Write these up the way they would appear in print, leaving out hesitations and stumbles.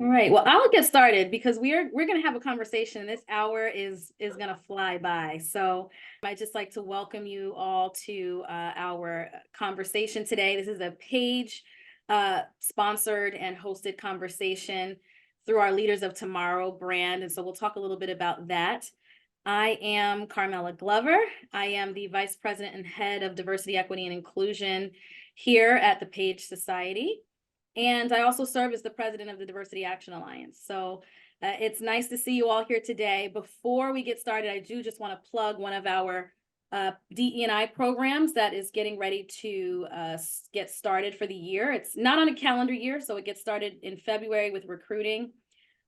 All right. Well, I'll get started because we're going to have a conversation. This hour is going to fly by. So I'd just like to welcome you all to our conversation today. This is a Page sponsored and hosted conversation through our Leaders of Tomorrow brand. And so we'll talk a little bit about that. I am Carmella Glover. I am the Vice President and Head of Diversity, Equity, and Inclusion here at the Page Society. And I also serve as the president of the Diversity Action Alliance. So it's nice to see you all here today. Before we get started, I do just want to plug one of our DE&I programs that is getting ready to get started for the year. It's not on a calendar year, so it gets started in February with recruiting.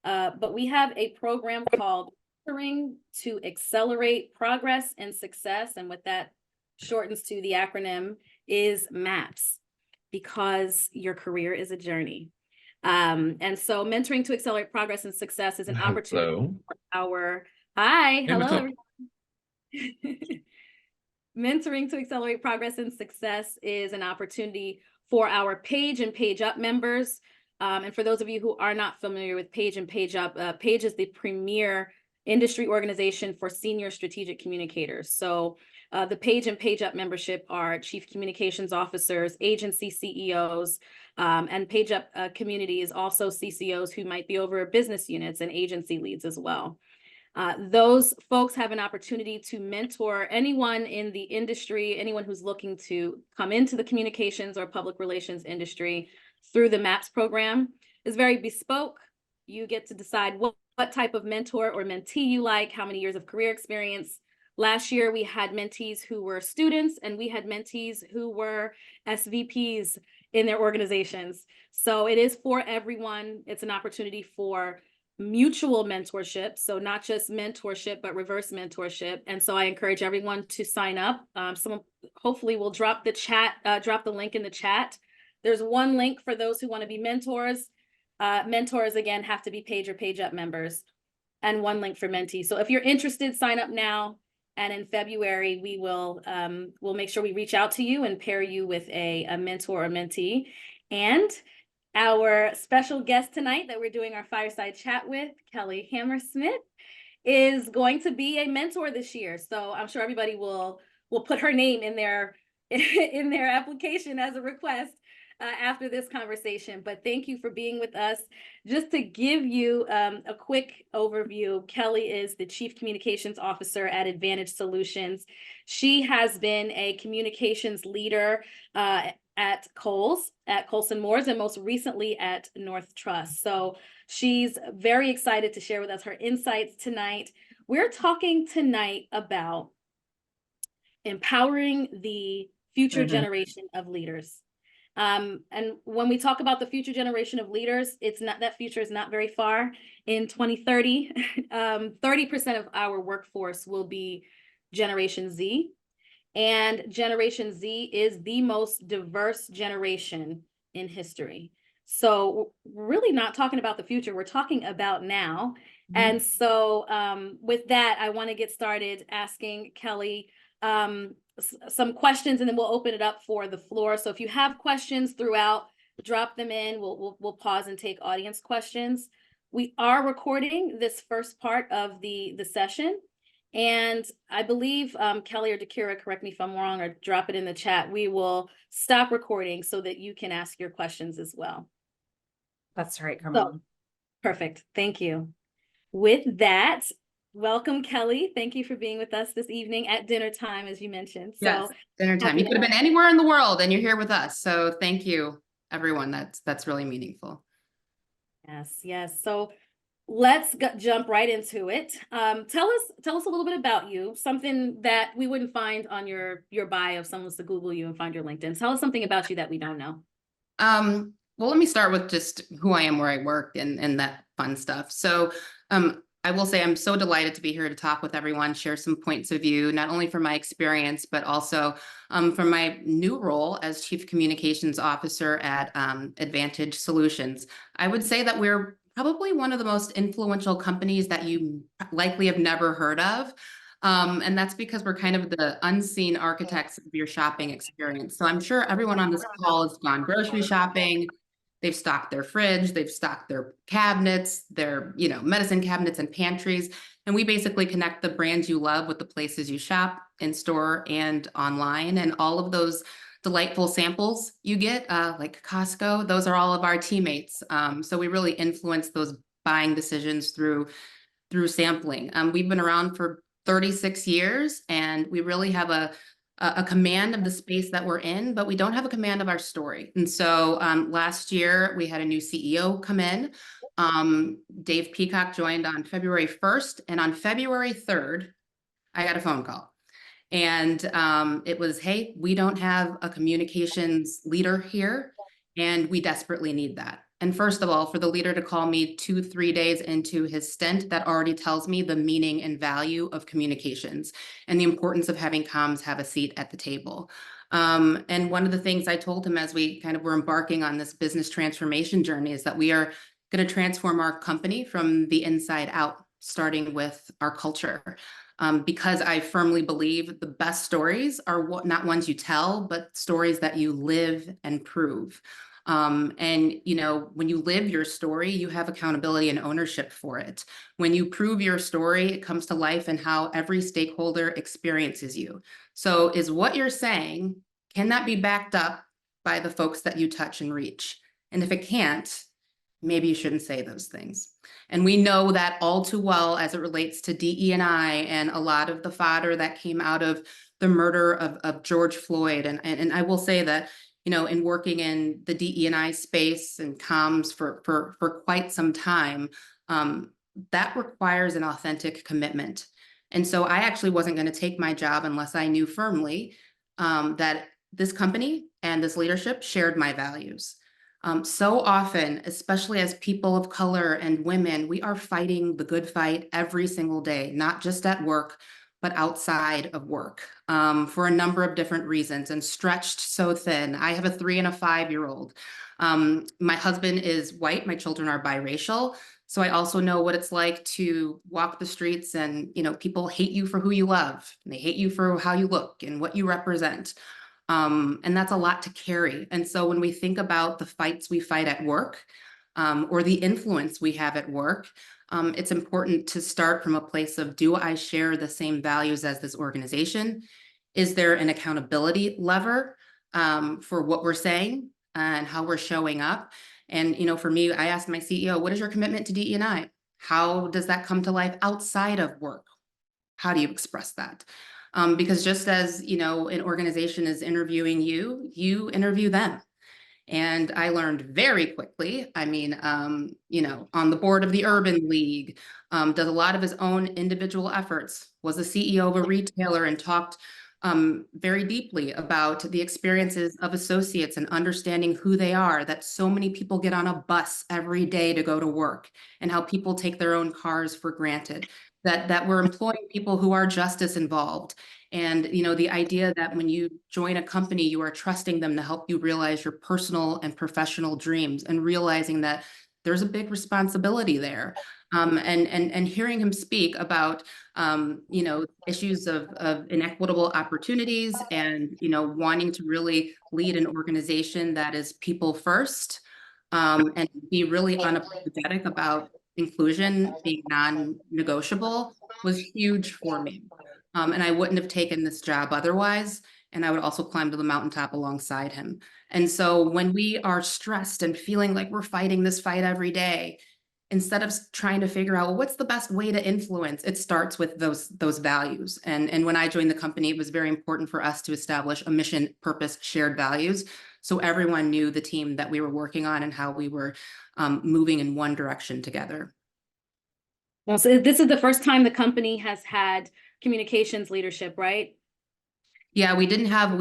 But we have a program called Mentoring to Accelerate Progress and Success. And what that shortens to, the acronym is MAPS, because your career is a journey. And so Mentoring to Accelerate Progress and Success is an opportunity for our, hello everyone. Mentoring to Accelerate Progress and Success is an opportunity for our Page and Page Up members. And for those of you who are not familiar with Page and Page Up, Page is the premier industry organization for senior strategic communicators. So the Page and Page Up membership are chief communications officers, agency CEOs, and Page Up community is also CCOs who might be over business units and agency leads as well. Those folks have an opportunity to mentor anyone in the industry, anyone who's looking to come into the communications or public relations industry through the MAPS program. It's very bespoke. You get to decide what type of mentor or mentee you like, how many years of career experience. Last year, we had mentees who were students, and we had mentees who were SVPs in their organizations. So it is for everyone. It's an opportunity for mutual mentorship. So not just mentorship, but reverse mentorship. And so I encourage everyone to sign up. Someone hopefully will drop the link in the chat. There's one link for those who want to be mentors. Mentors, again, have to be Page or Page Up members, and one link for mentees. So if you're interested, sign up now. And in February, we will we'll make sure we reach out to you and pair you with a mentor or mentee. And our special guest tonight that we're doing our fireside chat with, Kelli Hammersmith, is going to be a mentor this year. So I'm sure everybody will put her name in their application as a request after this conversation. But thank you for being with us. Just to give you a quick overview, Kelli is the Chief Communications Officer at Advantage Solutions. She has been a communications leader at Colson Moores, and most recently at North Trust. So she's very excited to share with us her insights tonight. We're talking tonight about empowering the future generation of leaders. And when we talk about the future generation of leaders, that future is not very far. In 2030, 30% of our workforce will be Generation Z. And Generation Z is the most diverse generation in history. So we're really not talking about the future, we're talking about now. Mm-hmm. And so with that, I want to get started asking Kelli some questions, and then we'll open it up for the floor. So if you have questions throughout, drop them in. We'll pause and take audience questions. We are recording this first part of the session, and I believe Kelli or Dakira, correct me if I'm wrong, or drop it in the chat. We will stop recording so that you can ask your questions as well. That's right, Carmella. So, perfect. Thank you. With that, welcome, Kelli. Thank you for being with us this evening at dinner time, as you mentioned. Yes, dinner time. You could have been anywhere in the world and you're here with us. So thank you, everyone. That's really meaningful. Yes. So let's jump right into it. Tell us a little bit about you, something that we wouldn't find on your bio if someone was to Google you and find your LinkedIn. Tell us something about you that we don't know. Well, let me start with just who I am, where I work, and that fun stuff. So I will say I'm so delighted to be here to talk with everyone, share some points of view, not only from my experience, but also from my new role as Chief Communications Officer at Advantage Solutions. I would say that we're probably one of the most influential companies that you likely have never heard of. And that's because we're kind of the unseen architects of your shopping experience. So I'm sure everyone on this call has gone grocery shopping. They've stocked their fridge, they've stocked their cabinets, their, medicine cabinets and pantries. And we basically connect the brands you love with the places you shop in store and online. And all of those delightful samples you get, like Costco, those are all of our teammates. So we really influence those buying decisions through sampling. We've been around for 36 years, and we really have a command of the space that we're in, but we don't have a command of our story. And so last year we had a new CEO come in. Dave Peacock joined on February 1st, and on February 3rd, I got a phone call. And it was, hey, we don't have a communications leader here, and we desperately need that. And first of all, for the leader to call me 2-3 days into his stint, that already tells me the meaning and value of communications and the importance of having comms have a seat at the table. And one of the things I told him as we kind of were embarking on this business transformation journey is that we are going to transform our company from the inside out, starting with our culture. Because I firmly believe the best stories are not ones you tell, but stories that you live and prove. And, when you live your story, you have accountability and ownership for it. When you prove your story, it comes to life in how every stakeholder experiences you. So is what you're saying, can that be backed up by the folks that you touch and reach? And if it can't, maybe you shouldn't say those things. And we know that all too well as it relates to DE&I and a lot of the fodder that came out of the murder of George Floyd. And I will say that, in working in the DE&I space and comms for quite some time, that requires an authentic commitment. And so I actually wasn't going to take my job unless I knew firmly that this company and this leadership shared my values. So often, especially as people of color and women, we are fighting the good fight every single day, not just at work, but outside of work, for a number of different reasons, and stretched so thin. I have a 3 and a 5-year-old. My husband is white. My children are biracial. So I also know what it's like to walk the streets and, people hate you for who you love. And they hate you for how you look and what you represent. And that's a lot to carry. And so when we think about the fights we fight at work, or the influence we have at work, it's important to start from a place of, do I share the same values as this organization? Is there an accountability lever for what we're saying and how we're showing up? And, for me, I asked my CEO, what is your commitment to DE&I? How does that come to life outside of work? How do you express that? Because just as, an organization is interviewing you, you interview them. And I learned very quickly, on the board of the Urban League, does a lot of his own individual efforts, was the CEO of a retailer and talked very deeply about the experiences of associates and understanding who they are, that so many people get on a bus every day to go to work, and how people take their own cars for granted, that we're employing people who are justice involved. And, the idea that when you join a company, you are trusting them to help you realize your personal and professional dreams, and realizing that there's a big responsibility there. And hearing him speak about, issues of inequitable opportunities, and, wanting to really lead an organization that is people first, and be really unapologetic about inclusion being non-negotiable, was huge for me. And I wouldn't have taken this job otherwise. And I would also climb to the mountaintop alongside him. And so when we are stressed and feeling like we're fighting this fight every day, instead of trying to figure out, well, what's the best way to influence, it starts with those values. And when I joined the company, it was very important for us to establish a mission, purpose, shared values, so everyone knew the team that we were working on and how we were moving in one direction together. Well, so this is the first time the company has had communications leadership, right? Yeah, we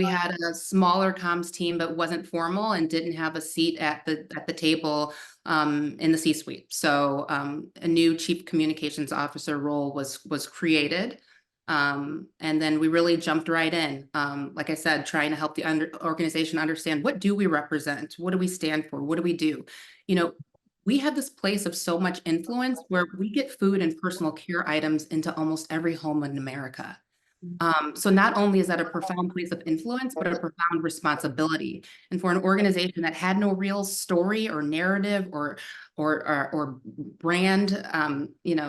had a smaller comms team, but wasn't formal and didn't have a seat at the table in the C-suite. So a new chief communications officer role was created. And then we really jumped right in. Like I said, trying to help the organization understand, what do we represent? What do we stand for? What do we do? We have this place of so much influence where we get food and personal care items into almost every home in America. So not only is that a profound place of influence, but a profound responsibility. And for an organization that had no real story or narrative or brand,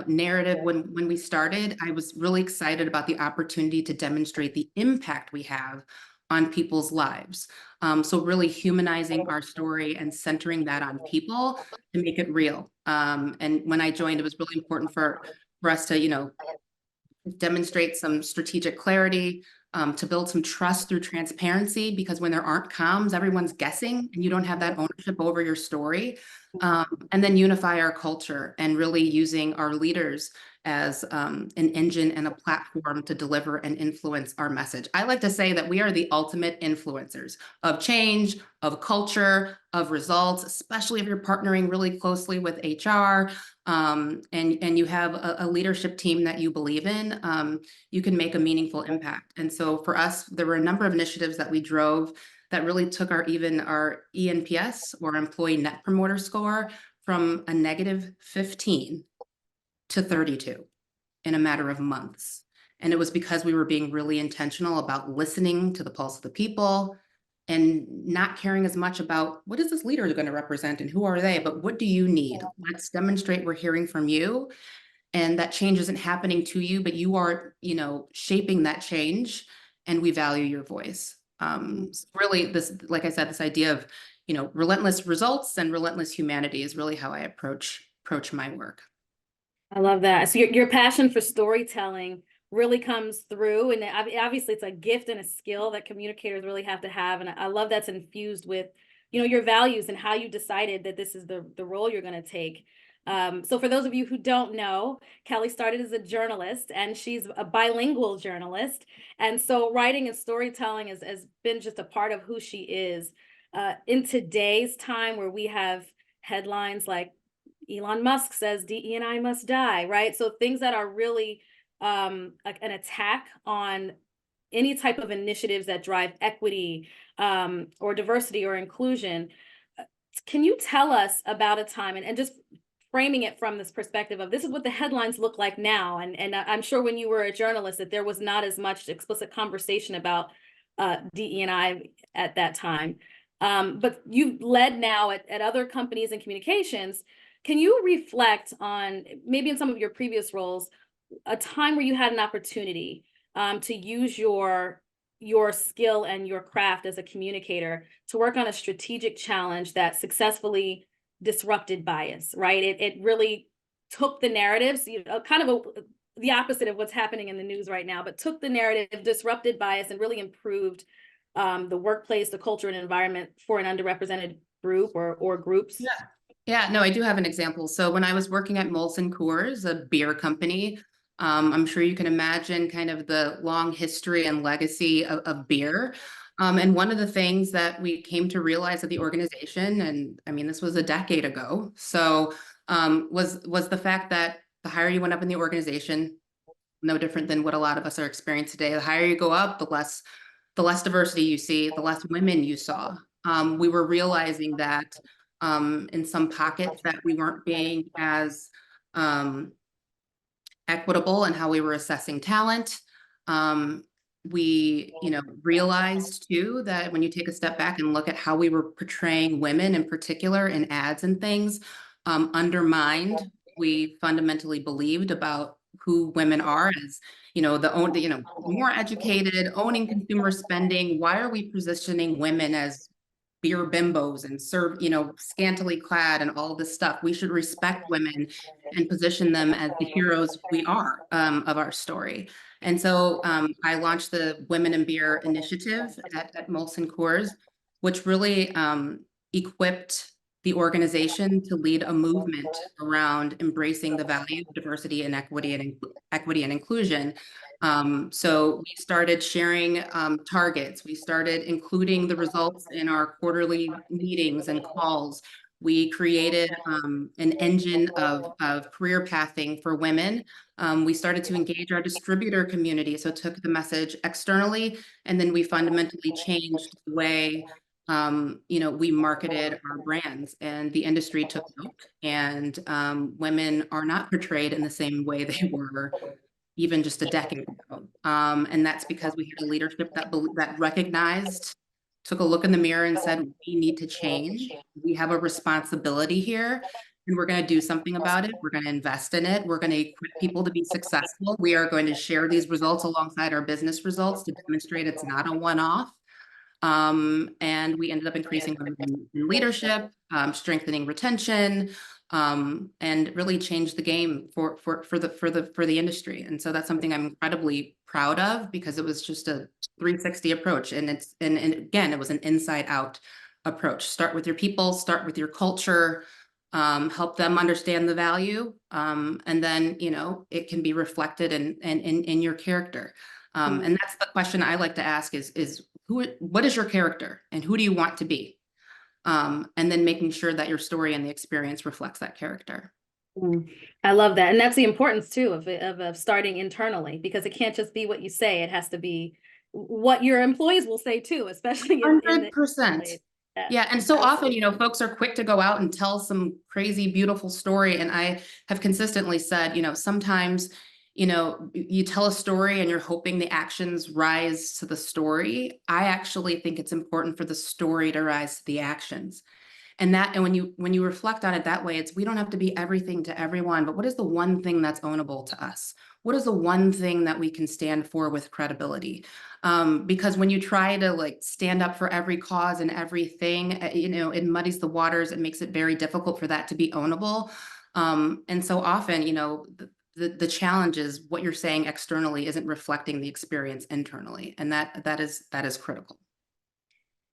narrative when we started, I was really excited about the opportunity to demonstrate the impact we have on people's lives. So really humanizing our story and centering that on people to make it real. And when I joined, it was really important for us to, demonstrate some strategic clarity, to build some trust through transparency, because when there aren't comms, everyone's guessing and you don't have that ownership over your story. And then unify our culture and really using our leaders as an engine and a platform to deliver and influence our message. I like to say that we are the ultimate influencers of change, of culture, of results, especially if you're partnering really closely with HR, and you have a leadership team that you believe in, you can make a meaningful impact. And so for us, there were a number of initiatives that we drove that really took our ENPS, or employee net promoter score, from a -15 to 32 in a matter of months. And it was because we were being really intentional about listening to the pulse of the people and not caring as much about what is this leader going to represent and who are they, but what do you need? Let's demonstrate we're hearing from you, and that change isn't happening to you, but you are, shaping that change, and we value your voice. Really, this, like I said, this idea of, relentless results and relentless humanity is really how I approach my work. I love that. So your passion for storytelling really comes through, and obviously it's a gift and a skill that communicators really have to have. And I love that's infused with, your values and how you decided that this is the role you're going to take. So for those of you who don't know, Kelli started as a journalist, and she's a bilingual journalist. And so writing and storytelling has been just a part of who she is. In today's time, where we have headlines like Elon Musk says DE&I must die, right? So things that are really like an attack on any type of initiatives that drive equity, or diversity or inclusion. Can you tell us about a time, and just framing it from this perspective of this is what the headlines look like now, and I'm sure when you were a journalist that there was not as much explicit conversation about DE&I at that time, but you've led now at other companies in communications. Can you reflect on, maybe in some of your previous roles, a time where you had an opportunity to use your skill and your craft as a communicator to work on a strategic challenge that successfully disrupted bias, right? It really took the narratives, kind of the opposite of what's happening in the news right now, but took the narrative, disrupted bias, and really improved the workplace, the culture and environment for an underrepresented group or groups. Yeah, no, I do have an example. So when I was working at Molson Coors, a beer company, I'm sure you can imagine kind of the long history and legacy of beer. And one of the things that we came to realize at the organization, and I mean, this was a decade ago, so was the fact that the higher you went up in the organization, no different than what a lot of us are experiencing today, the higher you go up, the less diversity you see, the less women you saw. We were realizing that in some pockets that we weren't being as equitable in how we were assessing talent. We, realized too that when you take a step back and look at how we were portraying women in particular in ads and things, undermined we fundamentally believed about who women are as, more educated, owning consumer spending. Why are we positioning women as beer bimbos and scantily clad and all this stuff? We should respect women and position them as the heroes we are, of our story. And so I launched the Women in Beer initiative at Molson Coors, which really equipped the organization to lead a movement around embracing the value of diversity and equity and inclusion. So we started sharing targets. We started including the results in our quarterly meetings and calls. We created an engine of career pathing for women. We started to engage our distributor community, so took the message externally, and then we fundamentally changed the way we marketed our brands, and the industry took note, and women are not portrayed in the same way they were even just a decade ago. And that's because we had a leadership that recognized, took a look in the mirror and said, we need to change. We have a responsibility here, and we're going to do something about it. We're going to invest in it. We're going to equip people to be successful. We are going to share these results alongside our business results to demonstrate it's not a one-off. And we ended up increasing women in leadership, strengthening retention, and really changed the game for the industry. And so that's something I'm incredibly proud of, because it was just a 360 approach. And and again, it was an inside out approach. Start with your people, start with your culture, help them understand the value. And then, it can be reflected in your character. And that's the question I like to ask is what is your character and who do you want to be? And then making sure that your story and the experience reflects that character. I love that. And that's the importance too of starting internally, because it can't just be what you say. It has to be what your employees will say too, especially in 100%. Yeah. And so often, folks are quick to go out and tell some crazy, beautiful story. And I have consistently said, sometimes, you tell a story and you're hoping the actions rise to the story. I actually think it's important for the story to rise to the actions. And when you reflect on it that way, we don't have to be everything to everyone, but what is the one thing that's ownable to us? What is the one thing that we can stand for with credibility? Because when you try to stand up for every cause and everything, it muddies the waters. It makes it very difficult for that to be ownable. And so often, the challenge is what you're saying externally isn't reflecting the experience internally. And that is critical.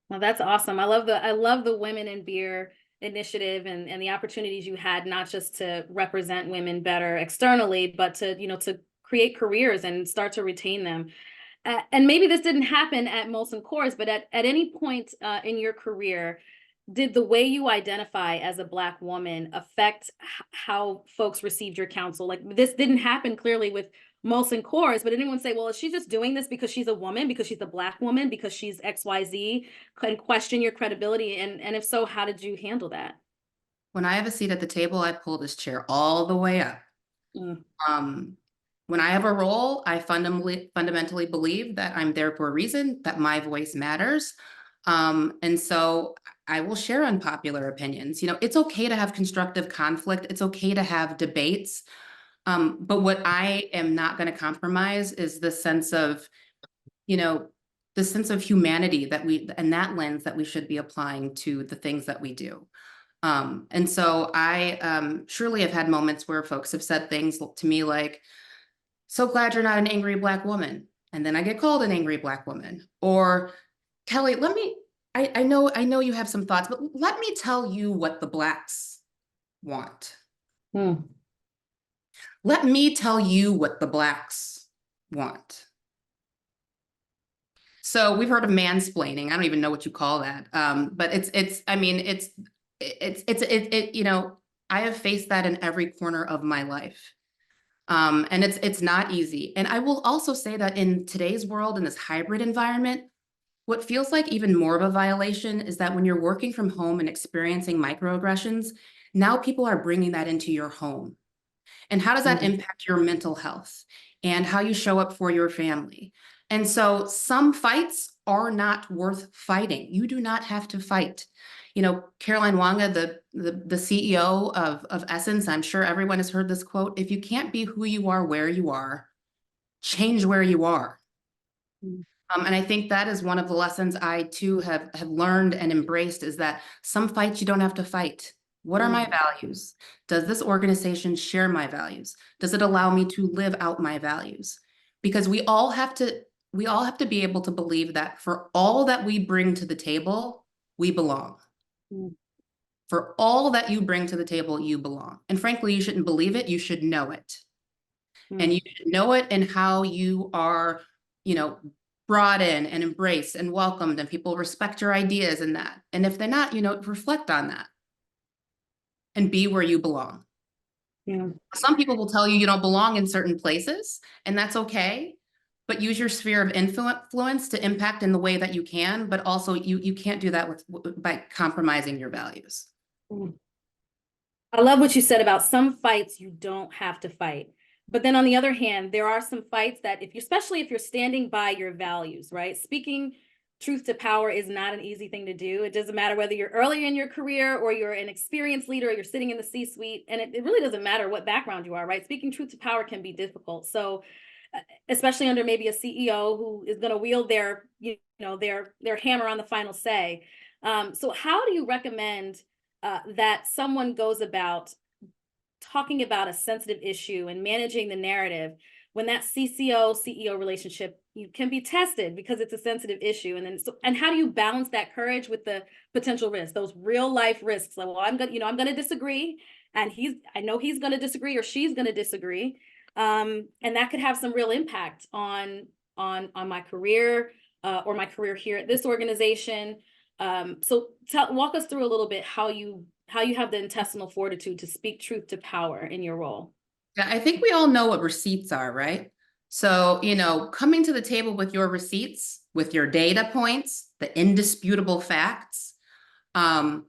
Well, that's awesome. I love the Women in Beer initiative and the opportunities you had, not just to represent women better externally, but to, to create careers and start to retain them. And maybe this didn't happen at Molson Coors, but at any point in your career, did the way you identify as a Black woman affect how folks received your counsel? Like, this didn't happen clearly with Molson Coors, but anyone say, well, is she just doing this because she's a woman, because she's a Black woman, because she's XYZ, and question your credibility? And if so, how did you handle that? When I have a seat at the table, I pull this chair all the way up. When I have a role, I fundamentally believe that I'm there for a reason, that my voice matters. And so I will share unpopular opinions. It's okay to have constructive conflict. It's okay to have debates. But what I am not going to compromise is the sense of, humanity and that lens that we should be applying to the things that we do. And so I surely have had moments where folks have said things to me like, so glad you're not an angry Black woman. And then I get called an angry Black woman. Or, Kelly, I know you have some thoughts, but let me tell you what the Blacks want. Let me tell you what the Blacks want. So we've heard of mansplaining. I don't even know what you call that. But I have faced that in every corner of my life. And it's not easy. And I will also say that in today's world, in this hybrid environment, what feels like even more of a violation is that when you're working from home and experiencing microaggressions, now people are bringing that into your home. And how does that impact your mental health and how you show up for your family? And so some fights are not worth fighting. You do not have to fight. Caroline Wanga, the CEO of Essence, I'm sure everyone has heard this quote: if you can't be who you are where you are, change where you are. And I think that is one of the lessons I too have learned and embraced, is that some fights you don't have to fight. What are my values? Does this organization share my values? Does it allow me to live out my values? Because we all have to be able to believe that for all that we bring to the table, we belong. For all that you bring to the table, you belong. And frankly, you shouldn't believe it, you should know it. And you should know it in how you are, brought in and embraced and welcomed, and people respect your ideas and that. And if they're not, reflect on that and be where you belong. Some people will tell you you don't belong in certain places, and that's okay. But use your sphere of influence to impact in the way that you can, but also you can't do that by compromising your values. I love what you said about some fights you don't have to fight. But then on the other hand, there are some fights that especially if you're standing by your values, right? Speaking truth to power is not an easy thing to do. It doesn't matter whether you're early in your career or you're an experienced leader or you're sitting in the C-suite, and it really doesn't matter what background you are, right? Speaking truth to power can be difficult. So especially under maybe a CEO who is going to wield their hammer on the final say. So how do you recommend that someone goes about talking about a sensitive issue and managing the narrative when that CCO-CEO relationship can be tested because it's a sensitive issue? And how do you balance that courage with the potential risks, those real life risks? Like, well, I'm gonna disagree, and I know he's gonna disagree or she's gonna disagree, and that could have some real impact on my career or my career here at this organization. So walk us through a little bit how you have the intestinal fortitude to speak truth to power in your role. Yeah, I think we all know what receipts are, right? So, coming to the table with your receipts, with your data points, the indisputable facts, and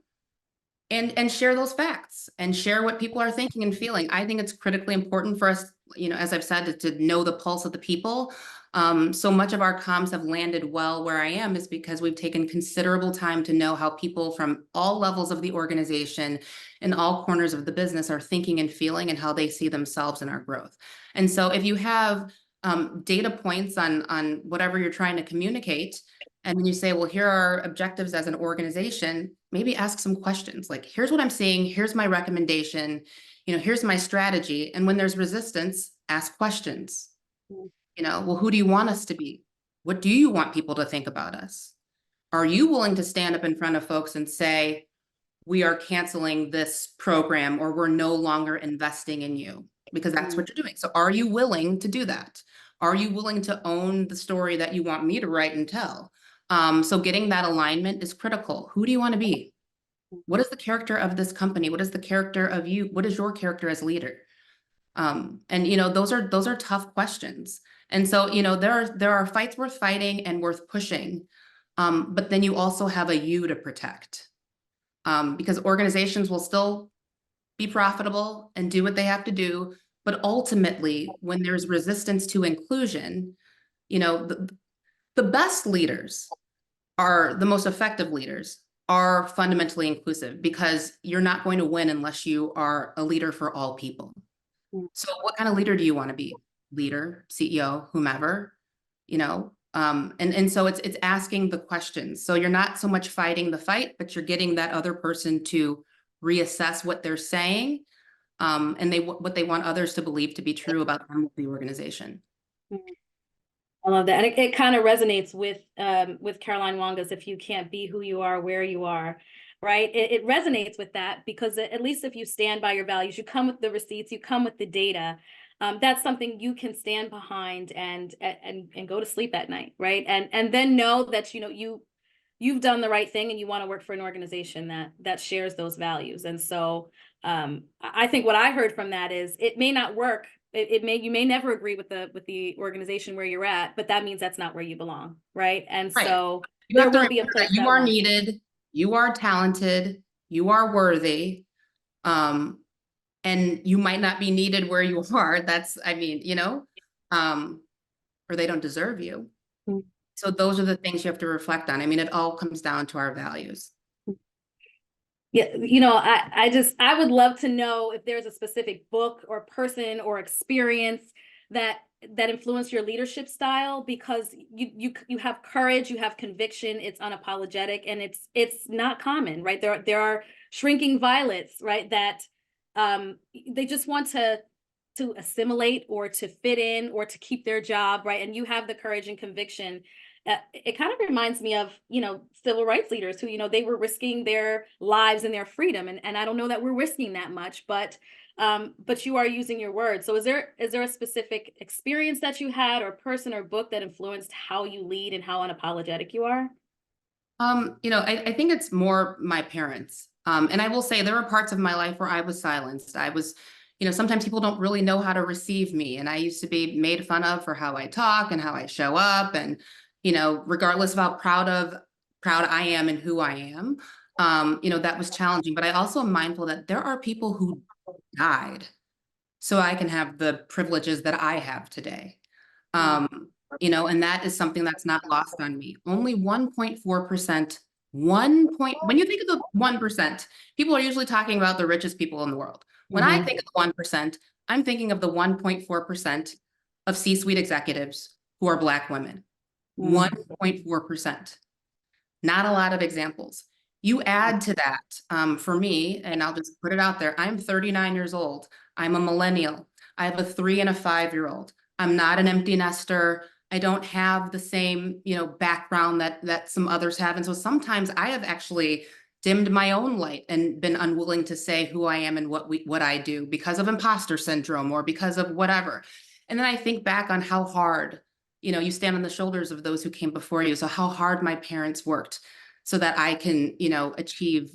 share those facts and share what people are thinking and feeling. I think it's critically important for us, as I've said, to know the pulse of the people. So much of our comms have landed well where I am is because we've taken considerable time to know how people from all levels of the organization and all corners of the business are thinking and feeling and how they see themselves in our growth. And so if you have data points on whatever you're trying to communicate, and then you say, well, here are objectives as an organization, maybe ask some questions like, here's what I'm seeing, here's my recommendation, here's my strategy. And when there's resistance, ask questions. Well, who do you want us to be? What do you want people to think about us? Are you willing to stand up in front of folks and say, we are canceling this program or we're no longer investing in you? Because that's what you're doing. So are you willing to do that? Are you willing to own the story that you want me to write and tell? So getting that alignment is critical. Who do you want to be? What is the character of this company? What is the character of you? What is your character as leader? And those are tough questions. And so, there are fights worth fighting and worth pushing. But then you also have a you to protect. Because organizations will still be profitable and do what they have to do. But ultimately, when there's resistance to inclusion, the best leaders are the most effective leaders are fundamentally inclusive, because you're not going to win unless you are a leader for all people. So what kind of leader do you want to be? Leader, CEO, whomever, and so it's asking the questions. So you're not so much fighting the fight, but you're getting that other person to reassess what they're saying, and what they want others to believe to be true about them, the organization. I love that. And it kind of resonates with Caroline Wanga's, if you can't be who you are, where you are, right? It resonates with that, because at least if you stand by your values, you come with the receipts, you come with the data. That's something you can stand behind and go to sleep at night, right? And then know that you've done the right thing and you want to work for an organization that shares those values. And so I think what I heard from that is it may not work. You may never agree with the organization where you're at, but that means that's not where you belong, right? And so there will be a place that you are needed, you are talented, you are worthy, and you might not be needed where you are. That's, or they don't deserve you. So those are the things you have to reflect on. It all comes down to our values. Yeah, I would love to know if there's a specific book or person or experience that influenced your leadership style, because you have courage, you have conviction, it's unapologetic, and it's not common, right? There are shrinking violets, right, that they just want to assimilate or to fit in or to keep their job, right? And you have the courage and conviction. It kind of reminds me of, civil rights leaders who, they were risking their lives and their freedom. And I don't know that we're risking that much, but you are using your words. So is there a specific experience that you had, or person or book that influenced how you lead and how unapologetic you are? I think it's more my parents. And I will say there were parts of my life where I was silenced. I was, sometimes people don't really know how to receive me. And I used to be made fun of for how I talk and how I show up. And, regardless of how proud I am and who I am, that was challenging. But I also am mindful that there are people who died so I can have the privileges that I have today. And that is something that's not lost on me. Only 1.4%, when you think of the 1%, people are usually talking about the richest people in the world. When I think of the 1%, I'm thinking of the 1.4% of C-suite executives who are Black women. 1.4%. Not a lot of examples. You add to that, for me, and I'll just put it out there, I'm 39 years old. I'm a millennial. I have a 3 and a 5-year-old. I'm not an empty nester. I don't have the same, background that some others have. And so sometimes I have actually dimmed my own light and been unwilling to say who I am and what I do because of imposter syndrome or because of whatever. And then I think back on how hard, you stand on the shoulders of those who came before you. So how hard my parents worked so that I can, achieve,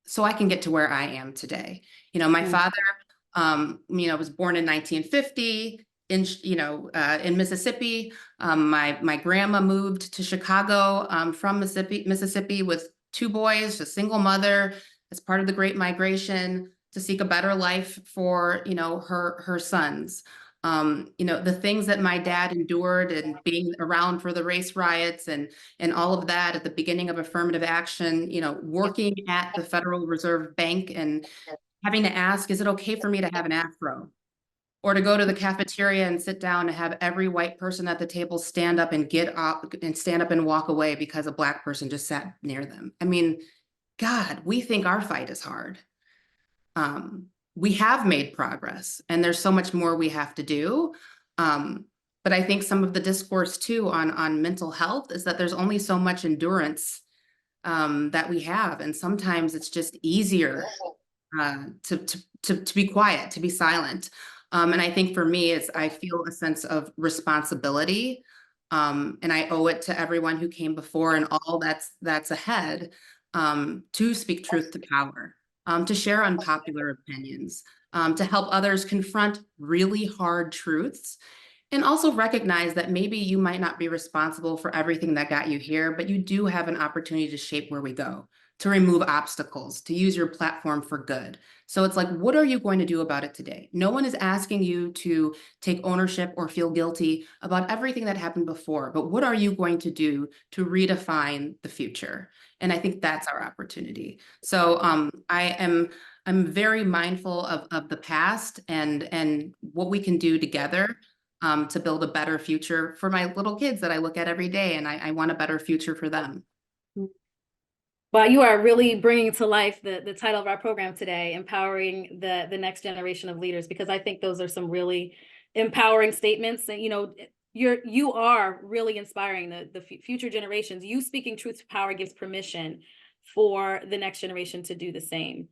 so I can get to where I am today. My father, was born in 1950 in Mississippi. My grandma moved to Chicago from Mississippi with 2 boys, a single mother, as part of the Great Migration to seek a better life for her sons. The things that my dad endured and being around for the race riots and all of that at the beginning of affirmative action, working at the Federal Reserve Bank and having to ask, is it okay for me to have an afro? Or to go to the cafeteria and sit down and have every white person at the table stand up and get up and stand up and walk away because a Black person just sat near them. I mean, God, we think our fight is hard. We have made progress and there's so much more we have to do. But I think some of the discourse too on mental health is that there's only so much endurance that we have. And sometimes it's just easier to be quiet, to be silent. And I think for me, I feel a sense of responsibility, and I owe it to everyone who came before and all that's ahead, to speak truth to power, to share unpopular opinions, to help others confront really hard truths, and also recognize that maybe you might not be responsible for everything that got you here, but you do have an opportunity to shape where we go, to remove obstacles, to use your platform for good. So it's like, what are you going to do about it today? No one is asking you to take ownership or feel guilty about everything that happened before, but what are you going to do to redefine the future? And I think that's our opportunity. So I'm very mindful of the past and what we can do together to build a better future for my little kids that I look at every day, and I want a better future for them. Well, you are really bringing to life the title of our program today, empowering the next generation of leaders, because I think those are some really empowering statements. And you are really inspiring the future generations. You speaking truth to power gives permission for the next generation to do the same.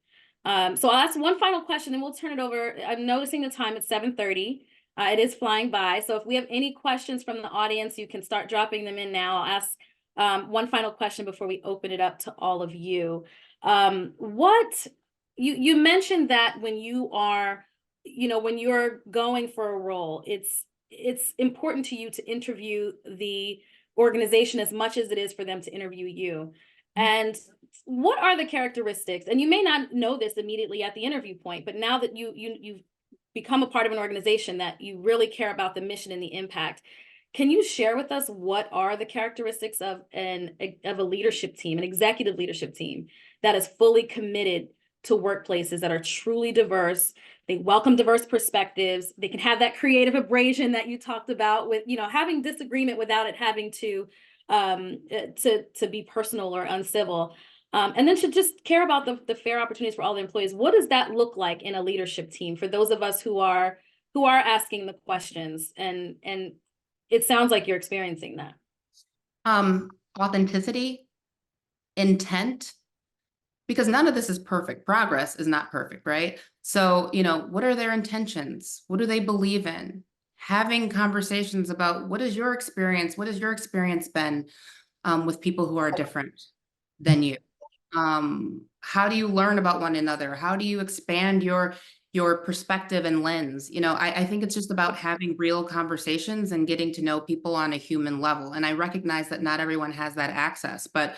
So I'll ask one final question, and we'll turn it over. I'm noticing the time, it's 7:30. It is flying by. So if we have any questions from the audience, you can start dropping them in now. I'll ask one final question before we open it up to all of you. What you mentioned that when you are, when you're going for a role, it's important to you to interview the organization as much as it is for them to interview you. And what are the characteristics? And you may not know this immediately at the interview point, but now that you've become a part of an organization that you really care about the mission and the impact, can you share with us what are the characteristics of a leadership team, an executive leadership team that is fully committed to workplaces that are truly diverse? They welcome diverse perspectives. They can have that creative abrasion that you talked about with, having disagreement without it having to be personal or uncivil. And then should just care about the fair opportunities for all the employees. What does that look like in a leadership team for those of us who are asking the questions? And it sounds like you're experiencing that. Authenticity, intent, because none of this is perfect. Progress is not perfect, right? So, what are their intentions? What do they believe in? Having conversations about what is your experience? What has your experience been with people who are different than you? How do you learn about one another? How do you expand your perspective and lens? I think it's just about having real conversations and getting to know people on a human level. And I recognize that not everyone has that access, but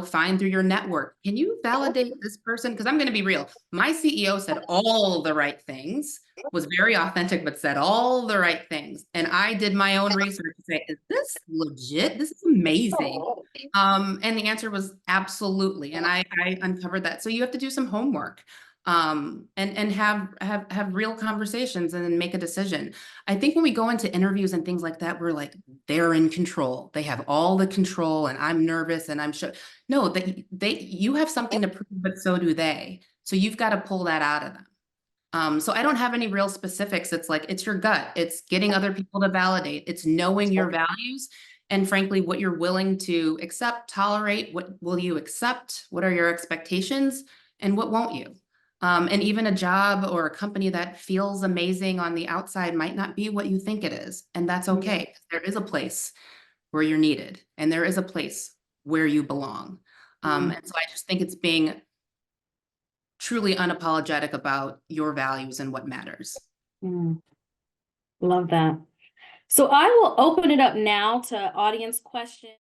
find through your network. Can you validate this person? Because I'm going to be real. My CEO said all the right things, was very authentic, but said all the right things. And I did my own research to say, is this legit? This is amazing. And the answer was absolutely. And I uncovered that. So you have to do some homework. And have real conversations and then make a decision. I think when we go into interviews and things like that, we're like, they're in control. They have all the control and I'm nervous and I'm sure. No, you have something to prove, but so do they. So you've got to pull that out of them. So I don't have any real specifics. It's like, it's your gut. It's getting other people to validate. It's knowing your values and frankly, what you're willing to accept, tolerate. What will you accept? What are your expectations and what won't you? And even a job or a company that feels amazing on the outside might not be what you think it is. And that's okay. There is a place where you're needed and there is a place where you belong. And so I just think it's being truly unapologetic about your values and what matters. Love that. So I will open it up now to audience questions.